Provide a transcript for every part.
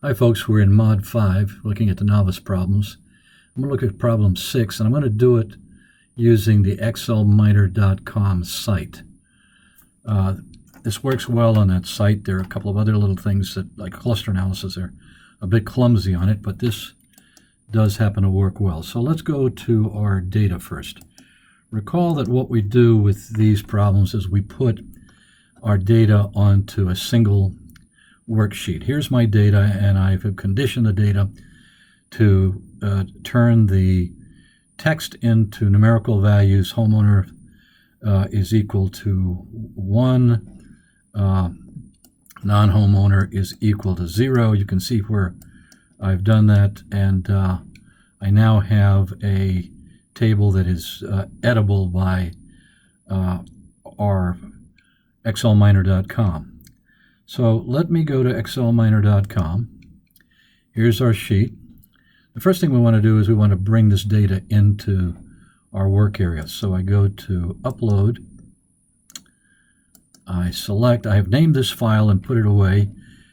Hi folks, we're in Mod 5 looking at the novice problems. I'm going to look at problem 6 and I'm going to do it using the XLMR.com site. This works well on that site. There are a couple of other little things that, like cluster analysis, are a bit clumsy on it, but this does happen to work well. So let's go to our data first. Recall that what we do with these problems is we put our data onto a single worksheet. Here's my data, and I've conditioned the data to turn the text into numerical values. Homeowner is equal to 1, non-homeowner is equal to 0. You can see where I've done that, and I now have a table that is editable by our XLMR.com. So let me go to XLMR.com. Here's our sheet. The first thing we want to do is we want to bring this data into our work area. So I go to Upload. I select, I have named this file and put it away,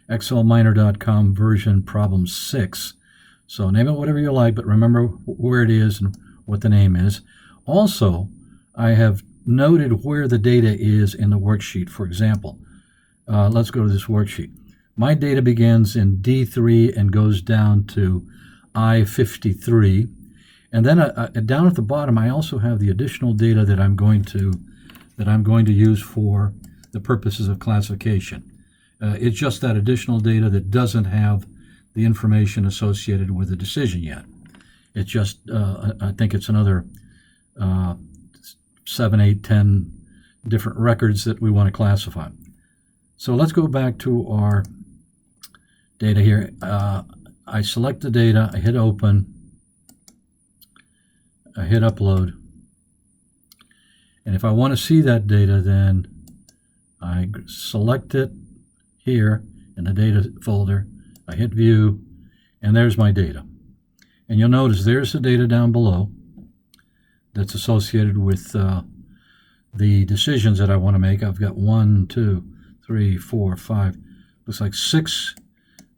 XLMR.com version Prob6. So name it whatever you like, but remember where it is and what the name is. Also, I have noted where the data is in the worksheet. For example, let's go to this worksheet. My data begins in D3 and goes down to I53. And then down at the bottom, I also have the additional data that I'm going to use for the purposes of classification. It's just that additional data that doesn't have the information associated with the decision yet. It's just, I think it's another 7, 8, 10 different records that we want to classify. So let's go back to our data here. I select the data, I hit open, I hit upload, and if I want to see that data, then I select it here in the data folder, I hit view, and there's my data. And you'll notice there's the data down below that's associated with the decisions that I want to make. I've got 1, 2, 3, 4, 5, looks like 6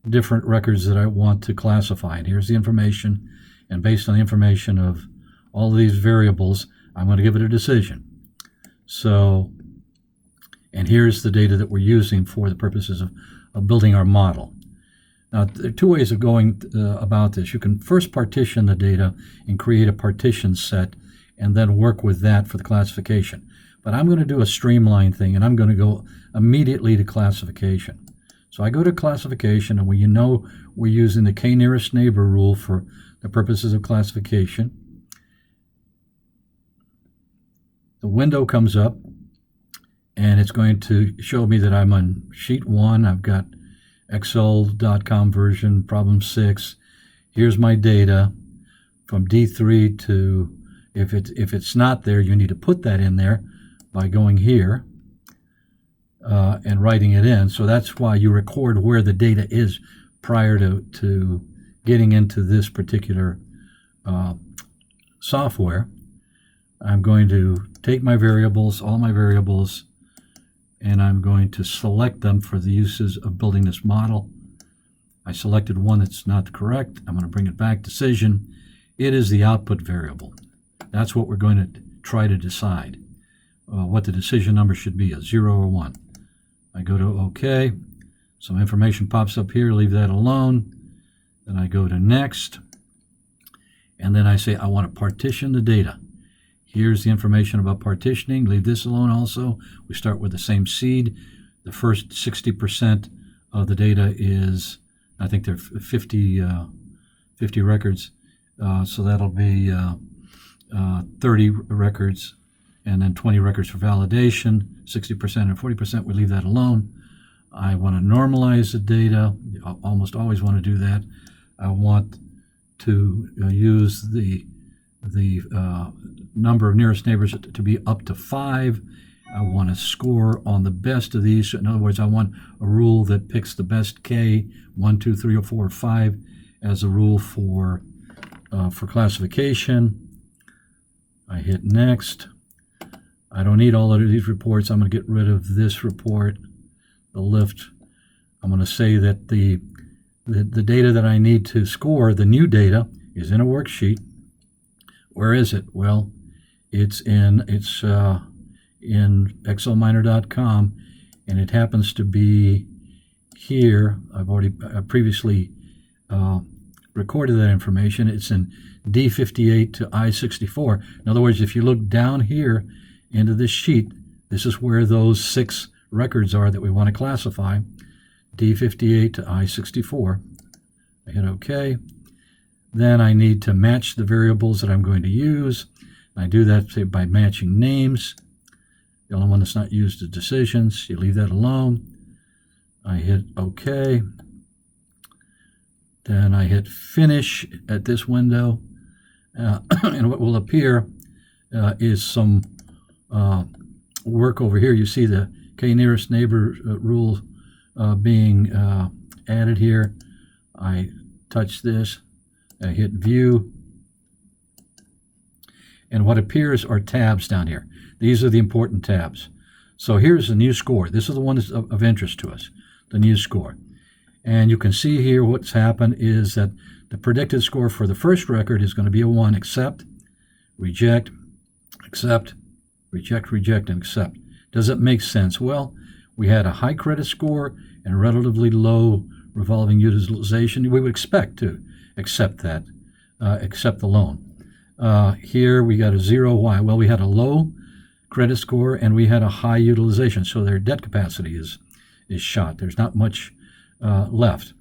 different records that I want to classify. And here's the information, and based on the information of all of these variables, I'm going to give it a decision. So, and here's the data that we're using for the purposes of building our model. Now, there are two ways of going about this. You can first partition the data and create a partition set and then work with that for the classification. But I'm going to do a streamlined thing, and I'm going to go immediately to classification. So I go to classification, and you know we're using the k-nearest neighbor rule for the purposes of classification. The window comes up, and it's going to show me that I'm on sheet 1. I've got XL.com version, problem 6. Here's my data from D3 to, if it's not there, you need to put that in there by going here and writing it in. So that's why you record where the data is prior to getting into this particular software. I'm going to take my variables, all my variables, and I'm going to select them for the uses of building this model. I selected one that's not correct. I'm going to bring it back, decision. It is the output variable. That's what we're going to try to decide. What the decision number should be, a 0 or 1. I go to OK. Some information pops up here, leave that alone. Then I go to next. And then I say I want to partition the data. Here's the information about partitioning. Leave this alone also. We start with the same seed. The first 60% of the data is, I think there are 50 records. So that'll be 30 records, and then 20 records for validation. 60% and 40%, we leave that alone. I want to normalize the data. I almost always want to do that. I want to use the number of nearest neighbors to be up to 5. I want to score on the best of these. In other words, I want a rule that picks the best K, 1, 2, 3, or 4, or 5 as a rule for classification. I hit next. I don't need all of these reports. I'm going to get rid of this report, the lift. I'm going to say that the the data that I need to score, the new data, is in a worksheet. Where is it? Well, it's in XLMR.com, and it happens to be here. I've already previously recorded that information. It's in D58 to I64. In other words, if you look down here into this sheet, this is where those 6 records are that we want to classify. D58 to I64. I hit OK. Then I need to match the variables that I'm going to use. I do that, say, by matching names. The only one that's not used is decisions. You leave that alone. I hit OK. Then I hit Finish at this window. And what will appear is some work over here. You see the k-nearest neighbor rule being added here. I touch this. I hit View. And what appears are tabs down here. These are the important tabs. So here's the new score. This is the one that's of interest to us, the new score. And you can see here what's happened is that the predicted score for the first record is going to be a 1, accept, reject, accept, reject, reject, and accept. Does it make sense? Well, we had a high credit score and relatively low revolving utilization. We would expect to accept that, accept the loan. Here we got a 0. Why? Well, we had a low credit score and we had a high utilization, so their debt capacity is shot. There's not much left.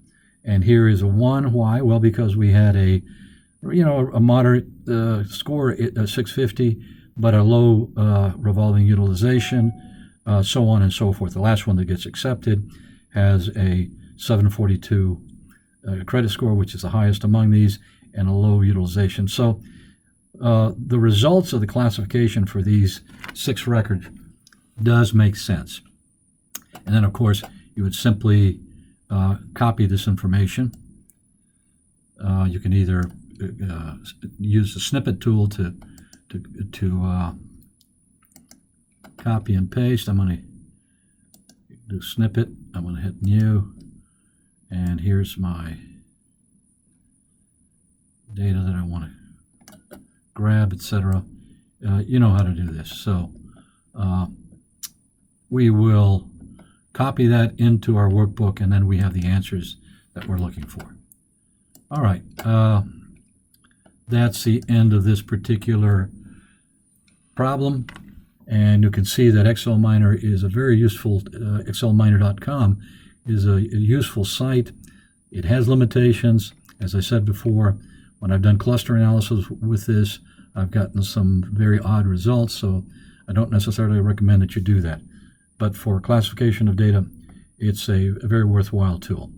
And here is a 1. Why? Well, because we had a moderate score at 650, but a low revolving utilization, so on and so forth. The last one that gets accepted has a 742 credit score, which is the highest among these, and a low utilization. So the results of the classification for these 6 records does make sense. And then, of course, you would simply copy this information. You can either use the snippet tool to copy and paste. I'm going to do snippet. I'm going to hit New, and here's my data that I want to grab, etc. You know how to do this. So we will copy that into our workbook, and then we have the answers that we're looking for. All right, that's the end of this particular problem, and you can see that XLMiner is a very useful, XLMiner.com is a useful site. It has limitations. As I said before, when I've done cluster analysis with this, I've gotten some very odd results, so I don't necessarily recommend that you do that. But for classification of data, it's a very worthwhile tool.